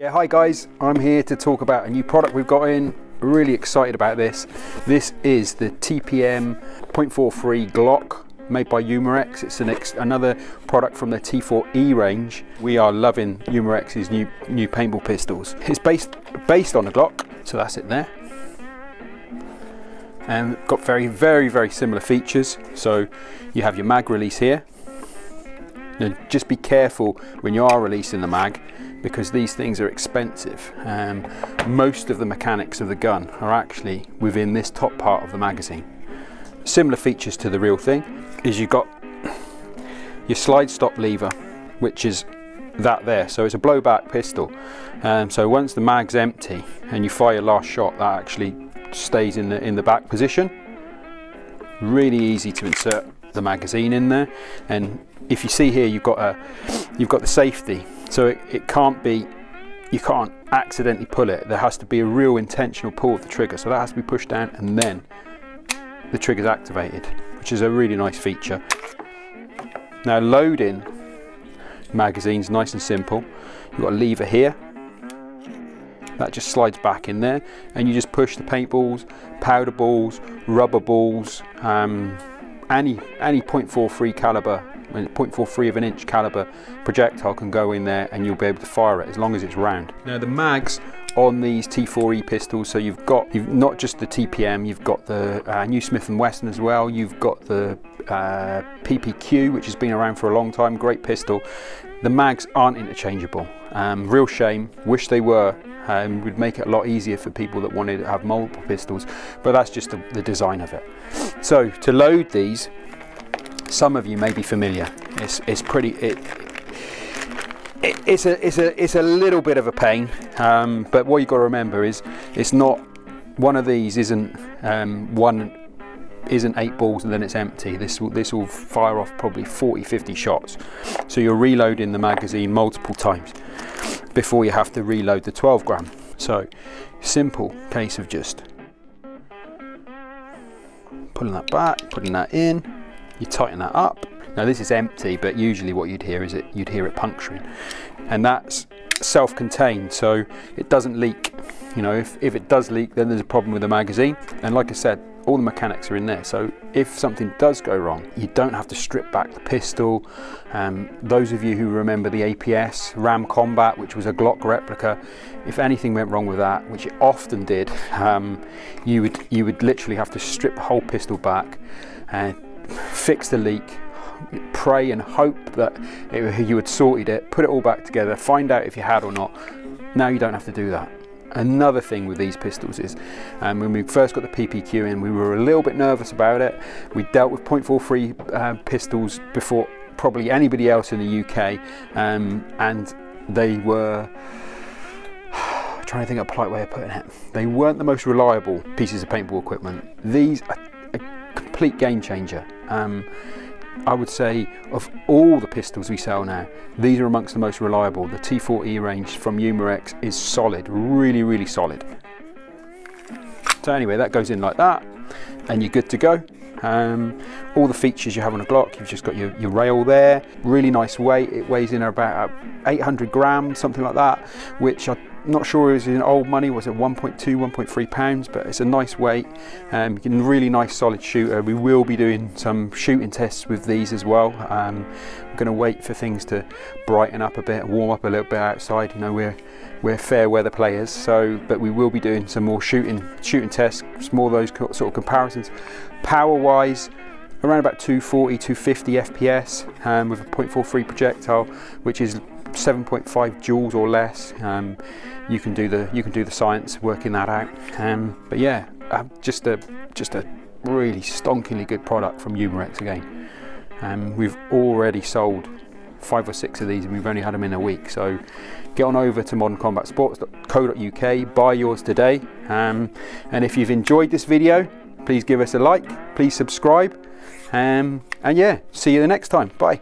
Yeah, hi guys, I'm here to talk about a new product we've got in. Really excited about this. This is the TPM .43 Glock made by Umarex. It's another product from the T4E range. We are loving Umarex's new paintball pistols. It's based on a Glock, so that's it there. And got very similar features. So you have your mag release here. Now just be careful when you are releasing the mag, because these things are expensive. Most of the mechanics of the gun are actually within this top part of the magazine. Similar features to the real thing is you've got your slide stop lever, which is that there. So it's a blowback pistol. So once the mag's empty and you fire your last shot, that actually stays in the back position. Really easy to insert the magazine in there. And if you see here, you've got the safety. So it can't be, you can't accidentally pull it. There has to be a real intentional pull of the trigger. So that has to be pushed down and then the trigger's activated, which is a really nice feature. Now loading magazines, nice and simple. You've got a lever here. That just slides back in there and you just push the paintballs, powder balls, rubber balls, any .43 caliber, 0.43 of an inch caliber projectile can go in there and you'll be able to fire it as long as it's round. Now the mags on these T4E pistols, so you've not just the TPM, you've got the new Smith & Wesson as well, you've got the PPQ, which has been around for a long time, great pistol. The mags aren't interchangeable. Real shame, wish they were. Would make it a lot easier for people that wanted to have multiple pistols, but that's just the design of it. So to load these, some of you may be familiar. It's a little bit of a pain, but what you've got to remember is it's not one of these isn't 8 balls and then it's empty. This will fire off probably 40-50 shots. So you're reloading the magazine multiple times before you have to reload the 12 gram. So simple case of just pulling that back, putting that in, you tighten that up. Now this is empty, but usually what you'd hear it puncturing, and that's self-contained, so it doesn't leak. You know, if it does leak, then there's a problem with the magazine. And like I said, all the mechanics are in there, so if something does go wrong, you don't have to strip back the pistol. Those of you who remember the APS Ram Combat, which was a Glock replica, if anything went wrong with that, which it often did, you would literally have to strip the whole pistol back and fix the leak, pray and hope that you had sorted it, put it all back together, find out if you had or not. Now you don't have to do that. Another thing with these pistols is when we first got the PPQ in, we were a little bit nervous about it. We dealt with .43 pistols before probably anybody else in the UK, and they were, trying to think of a polite way of putting it, they weren't the most reliable pieces of paintball equipment. These are a complete game changer. I would say of all the pistols we sell now, these are amongst the most reliable. The T4E range from Umarex is solid, really solid. So anyway, that goes in like that and you're good to go. All the features you have on a Glock, you've just got your rail there, really nice weight. It weighs in about 800 grams, something like that, which I'm not sure is in old money, was it 1.2, 1.3 pounds, but it's a nice weight. Really nice solid shooter. We will be doing some shooting tests with these as well. I'm going to wait for things to brighten up a bit, warm up a little bit outside. You know, we're fair weather players, so but we will be doing some more shooting tests, some more of those sort of comparisons. Power wise, around about 240, 250 FPS with a .43 projectile, which is 7.5 joules or less. You can do the science working that out. But yeah, just a really stonkingly good product from Umarex again. We've already sold 5 or 6 of these and we've only had them in a week. So get on over to moderncombatsports.co.uk, buy yours today. And if you've enjoyed this video, please give us a like, please subscribe, and yeah, see you the next time. Bye.